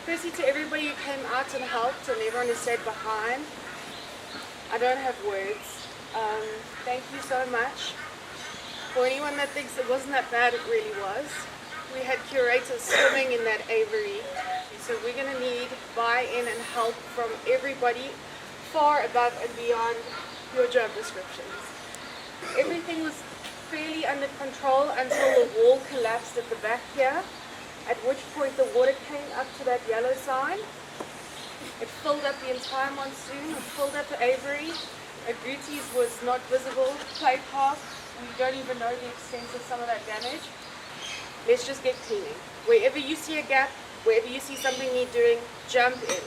Firstly, to everybody who came out and helped and everyone who stayed behind, I don't have words. Thank you so much. For anyone that thinks it wasn't that bad, it really was. We had curators swimming in that aviary, so we're going to need buy-in and help from everybody far above and beyond your job descriptions. Everything was fairly under control until the wall collapsed at the back here, at which point the water came up to that yellow sign. It filled up the entire monsoon, it filled up the aviary. Agoutis was not visible, play park, we don't even know the extent of some of that damage. Let's just get cleaning. Wherever you see a gap, wherever you see something need doing, jump in.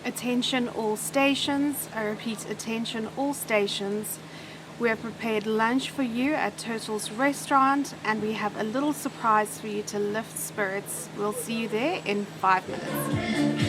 Attention all stations, I repeat, attention all stations. We have prepared lunch for you at Turtle's restaurant and we have a little surprise for you to lift spirits. We'll see you there in 5 minutes.